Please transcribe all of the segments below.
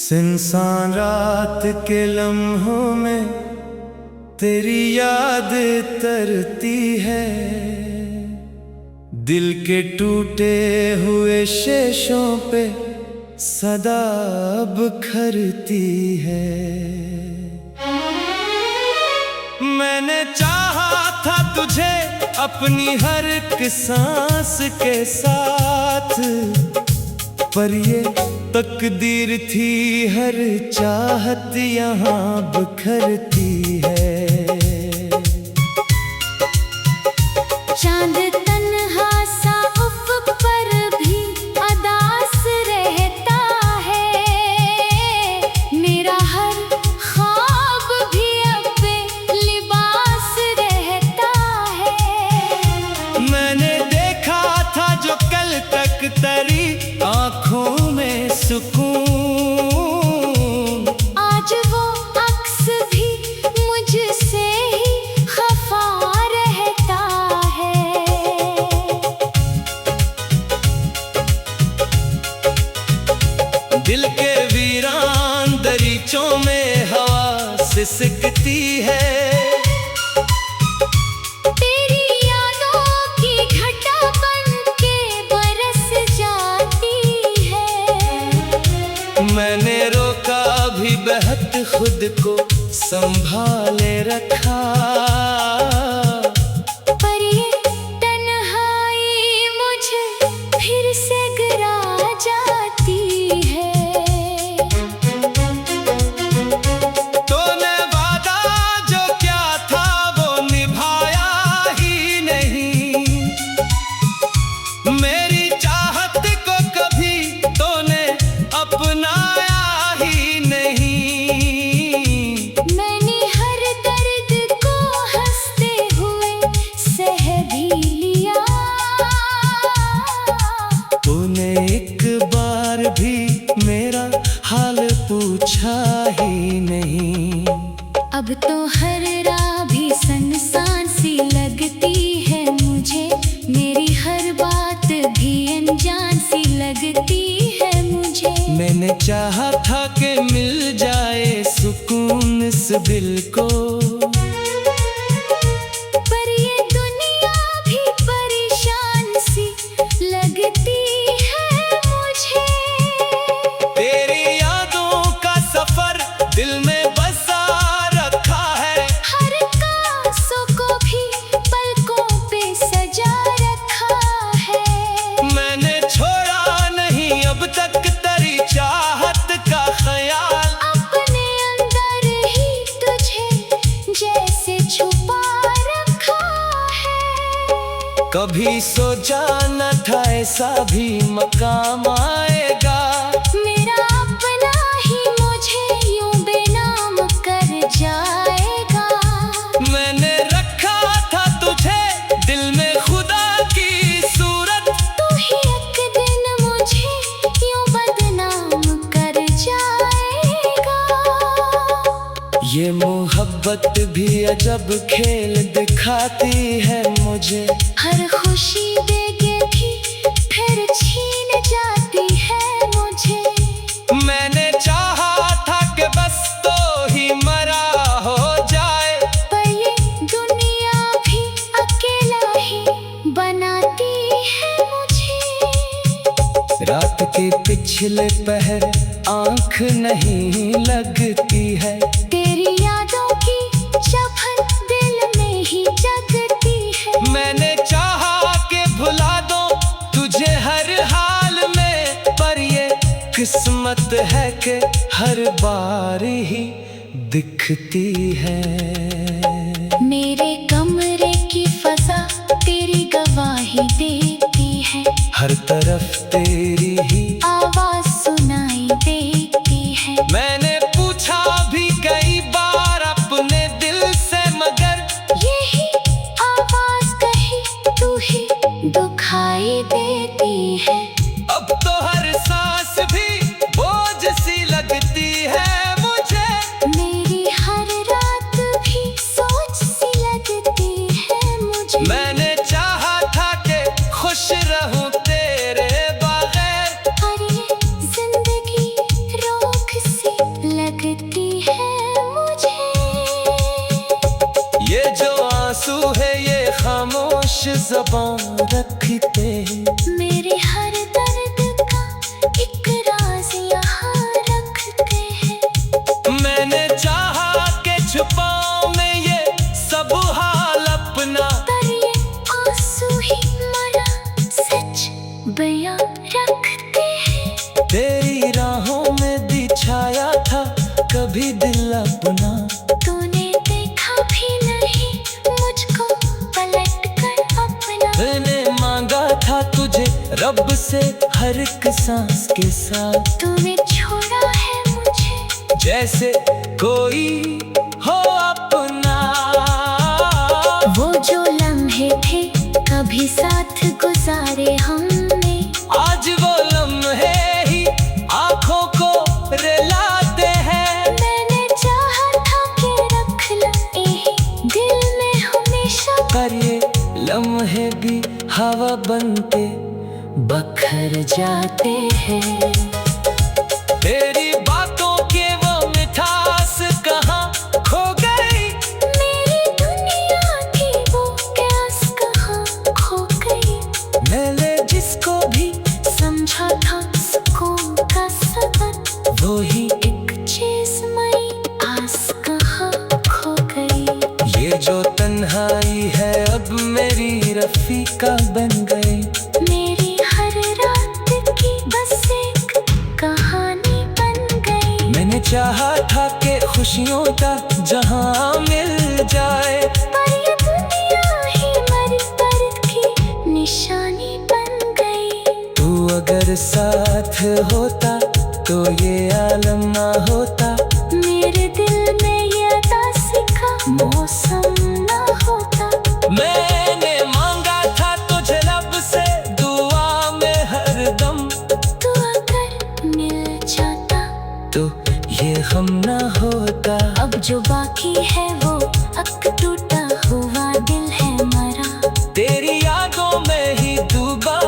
सुनसान रात के लम्हों में तेरी याद तरती है, दिल के टूटे हुए शेषों पे सदा बिखरती है। मैंने चाहा था तुझे अपनी हर एक सांस के साथ, पर ये तकदीर थी हर चाहत यहाँ बिखरती है। चांद तन्हा सा उफ़क़ पर भी अदास रहता है, मेरा हर ख्वाब भी अब बेलिबास रहता है। मैंने देखा था जो कल तक तेरी आँखों में सुकून, आज वो अक्स भी मुझसे ही खफा रहता है। दिल के वीरान दरीचों में हवा सिसकती है, मैंने रोका भी बहुत खुद को संभाले रखा, पर ये तन्हाई मुझे फिर से गिरा जाती है। तूने वादा जो क्या था वो निभाया ही नहीं, मेरी चाहत को कभी तूने अपनाया ही नहीं। मैंने हर दर्द को हंसते हुए सह भी लिया, तूने एक बार भी मेरा हाल पूछा ही नहीं। अब तो हर राह भी सुनसान सी लगती है मुझे, मेरी हर बात भी अनजान सी लगती है मुझे। मैंने चाहा था कि मिल जाए सुकून इस दिल को, पर ये दुनिया भी परेशान सी लगती है मुझे। तेरी यादों का सफर दिल में बसा रखा है, हर कांसों को भी पलकों पे सजा रखा है। मैंने छोड़ा नहीं अब तक तेरी चाहत का ख्याल, अपने अंदर ही तुझे जैसे छुपा रखा है। कभी सोचा न था ऐसा भी मकाम आएगा, मेरा अपना ही मुझे यूं बेनाम कर जाएगा। मैंने रखा था तुझे दिल में खुदा की सूरत, तू ही एक दिन मुझे यूं बदनाम कर जाएगा। ये मोहब्बत भी अजब खेल दिखाती है मुझे, हर खुशी दे के भी फिर छीन जाती है मुझे। मैंने चाहा था कि बस तो ही मरा हो जाए, पर ये दुनिया भी अकेला ही बनाती है मुझे। रात के पिछले पहर आँख नहीं लगती है, तेरी यादों की चभन दिल में ही जगती है। मैंने चाहा कि भुला दो तुझे हर हाल में, पर ये किस्मत है कि हर बार ही दिखती है। मेरे कमरे की फजा तेरी गवाही देती है, हर तरफ तेरी ही आवाज सुनाई देती है। मैंने पूछा भी कई बार अपने दिल से, मगर यही आवाज कहीं तू ही दुखाई देती है। अब तो हर सांस भी बोझ सी लग ज़बान रखते हैं। मेरे हर दर्द का एक राज यहाँ रखते हैं। मैंने चाहा कि छुपाऊं मैं ये सब हाल अपना, पर ये आंसू ही मरा सच बयां रखते हैं। तेरी राहों में बिछाया था कभी दिल अपना, तूने देखा भी नहीं मुझको पलट कर अपना। मैंने मांगा था तुझे रब से हर एक सांस के साथ, तूने छोड़ा है मुझे जैसे कोई हो अपना। वो जो लम्हे थे कभी साथ गुजारे हमने, आज वो लम्हे ही आंखों को रुलाते हैं। मैंने चाहा था कि रख ले दिल में हमेशा, पर ये लम्हे भी हवा बनते बखर जाते हैं। तेरी बातों के वो मिठास कहाँ खो गई, मेरी दुनिया की वो प्यास कहाँ खो गई। मैंने जिसको भी समझा था सुकून का सबक, वो ही एक चीज मई आस कहाँ खो गई। ये जो तन्हाई है अब मेरी रफीका बन गई। मेरी हर रात की बस एक कहानी बन गई। मैंने चाहा था कि खुशियों का जहां मिल जाए, पर ये दुनिया ही मर दर्द की निशानी बन गई। तू अगर साथ होता तो ये आलम ना होता, मेरे दिल में ये उदासी का मौसम ना होता। मैंने मांगा था तुझे लब से दुआ में हरदम, तू अगर मिल जाता तो ये गम ना होता। अब जो बाकी है वो अक टूटा हुआ दिल है मरा, तेरी यादों में ही डूबा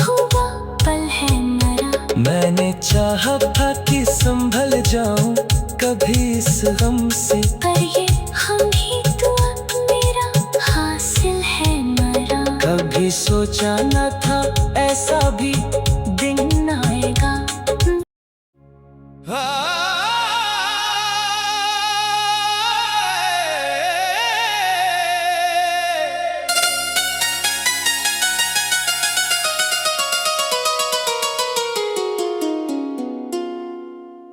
हुआ पल है मरा। मैंने चाहा था कि संभल जाऊं कभी इस गम से, पर ये हम ही तो अब मेरा हासिल है मरा। कभी सोचा न था ऐसा भी दिन आएगा।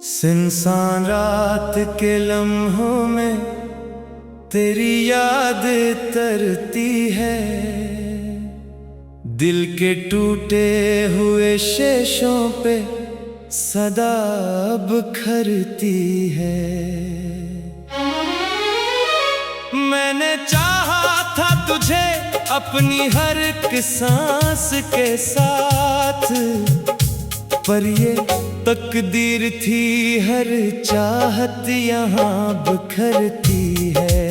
सुनसान रात के लम्हों में तेरी याद तरती है, दिल के टूटे हुए शेषों पे सदा बिखरती है। मैंने चाहा था तुझे अपनी हर एक सांस के साथ, पर ये तकदीर थी हर चाहत यहाँ बिखरती है।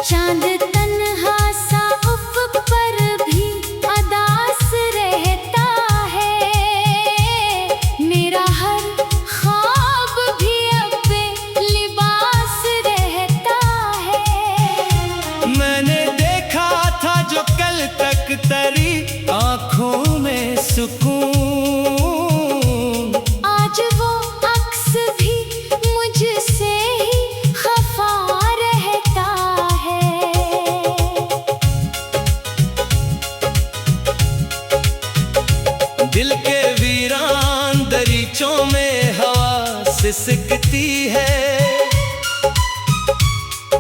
चांद तन्हा सा उफ़क़ पर भी अदास रहता है, मेरा हर ख्वाब भी अब बेलिबास रहता है। मैंने देखा था जो कल तक तेरी आँखों में सुकून, आज वो अक्स भी मुझसे ही खफा रहता है। दिल के वीरान दरीचों में हवा सिसकती है।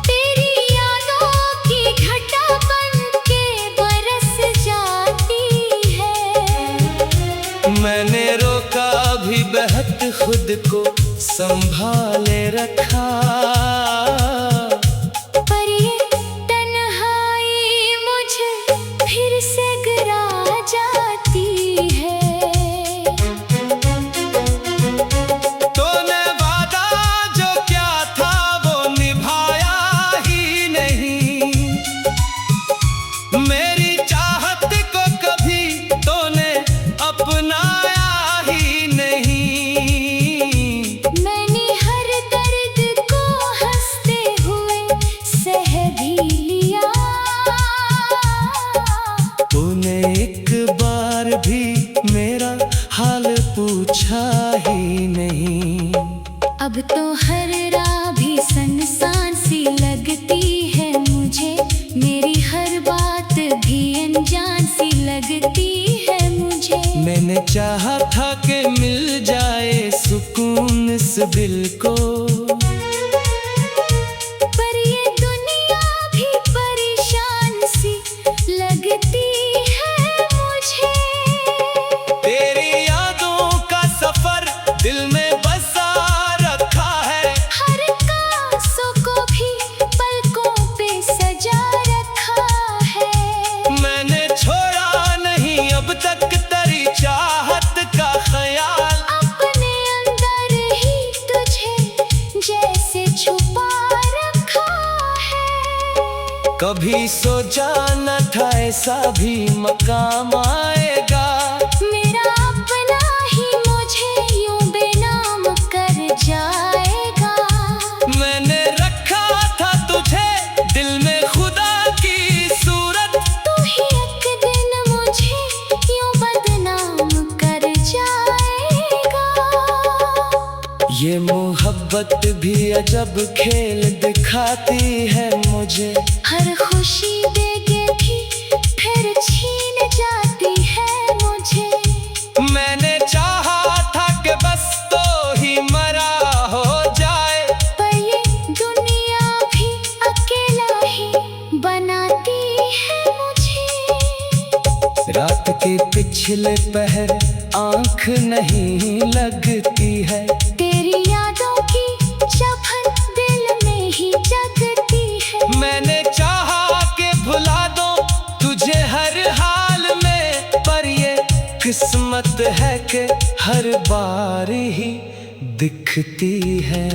तेरी यादों की घटा बन के बरस जाती है। मैंने रोका भी बहत खुद को संभाले रखा, पर ये तन्हाई मुझे फिर से गिरा जाती है। तूने वादा जो क्या था वो निभाया ही नहीं, मेरी चाहत को कभी तूने अपनाया ही नहीं। मैंने हर दर्द को हंस मेरा हाल पूछा ही नहीं। अब तो हर राह भी सुनसान सी लगती है मुझे, मेरी हर बात भी अनजान सी लगती है मुझे। मैंने चाहा था कि मिल जाए सुकून इस दिल को, पर ये दुनिया भी परेशान सी लगती है मुझे। तेरी यादों का सफर दिल में बसा रखा है, हर कांसों को भी पलकों पे सजा रखा है। मैंने छोड़ा नहीं अब तक तेरी चाहत का ख्याल, अपने अंदर ही तुझे जैसे छुपा रखा है। कभी सोचा न था ऐसा भी मकाम आएगा, मेरा अपना ही मुझे यूं बेनाम कर जाएगा। मैंने रखा था तुझे दिल में खुदा की सूरत, तू ही एक दिन मुझे यूं बदनाम कर जाएगा। ये मोहब्बत भी अजब खेल दिखाती है मुझे, हर खुशी दे के भी फिर छीन जाती है मुझे। मैंने चाहा था कि बस तो ही मरा हो जाए, पर ये दुनिया भी अकेला ही बनाती है मुझे। रात के पिछले पहर आंख नहीं लगती है, तेरी यादों की चपन दिल में ही जगती है। मैंने चाहा कि भुला दो तुझे हर हाल में, पर ये किस्मत है कि हर बार ही दिखती है।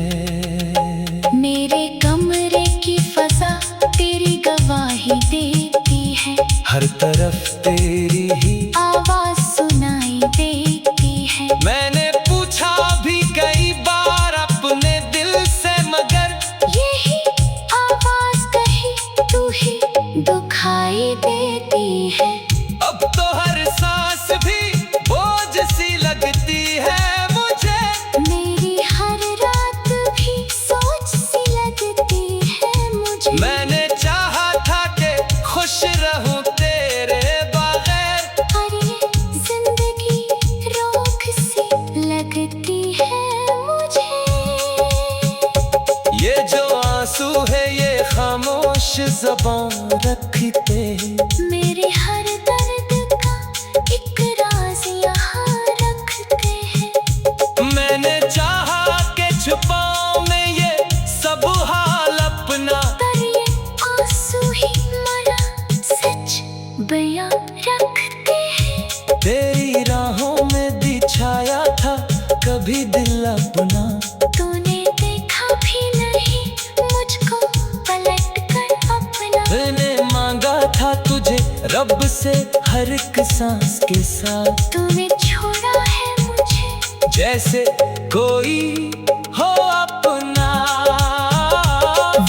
मेरे कमरे की फजा तेरी गवाही देती है, हर तरफ तेरी ही आवाज सुनाई देती है। मैंने पूछा भी कई बार अपने दिल से, मगर यही आवाज कही तू ही दुखाई देती है। अब तो हर सांस भी बोझ सी लगती है मुझे, मेरी हर रात भी सोच सी लगती है मुझे। मैंने चाहा था कि खुश रहूं तेरे बगैर, और ये जिंदगी रोक सी लगती है मुझे। ये जो आंसू है ये खामोश ज़बान रखते हैं, मेरे हर दर्द का एक राज यहाँ रखते हैं। मैंने चाहा कि छुपाऊं मैं ये सब हाल अपना, पर ये आंसू ही मरा सच बयां रखते हैं। तेरी राहों में बिछाया था कभी दिल अपना, तूने देखा भी नहीं मुझको पलट कर अपना। मैंने मांगा था तुझे रब से हर एक सांस के साथ, तूने छोड़ा है मुझे जैसे कोई हो अपना।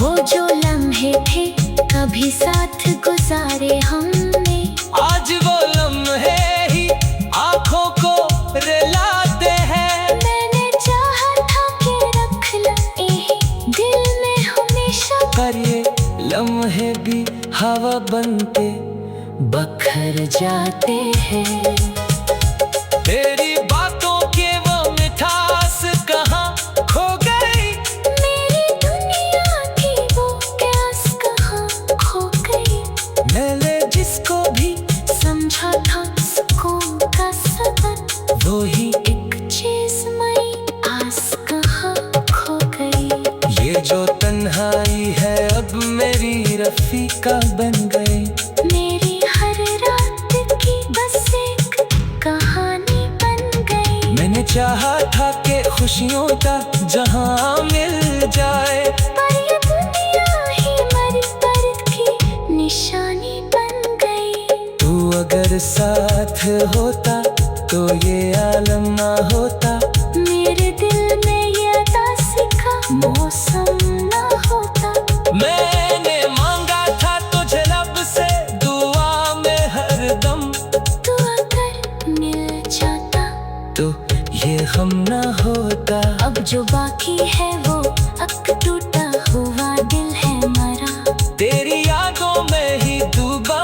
वो जो लम्हे थे कभी साथ गुजारे हमने, आज वो लम्हे ही आंखों को रुलाते हैं। मैंने चाहा था कि रख ले दिल में हमेशा, पर ये लम्हे भी हवा बनते बखर जाते हैं। तेरी बातों के वो मिठास कहाँ खो गई, मेरी दुनिया की वो प्यास कहाँ खो गई। मैंने जिसको भी समझा था सुकून का सबक, वो ही एक चीज मई आस कहाँ खो गई। ये जो तन्हाई है अब मेरी रफीका बन गई। मेरी हर रात की बस एक कहानी बन गई। मैंने चाहा था कि खुशियों का जहां मिल जाए, पर ये दुनिया ही मर दर्द की निशानी बन गई। तू अगर साथ होता तो ये आलम ना होता, मेरे दिल में ये उदासी का मौसम ना होता। मैंने मांगा था तुझे लब से दुआ में हरदम, तू अगर मिल जा तो ये हम ना होता। अब जो बाकी है वो अक टूटा हुआ दिल है मरा, तेरी यादों में ही डूबा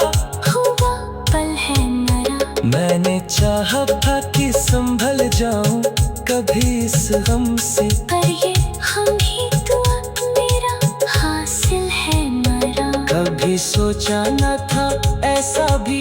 हुआ पल है मरा। मैंने चाहा था कि संभल जाऊं कभी इस गम से, पर ये हम ही दुआ मेरा हासिल है मरा। कभी सोचा न था ऐसा भी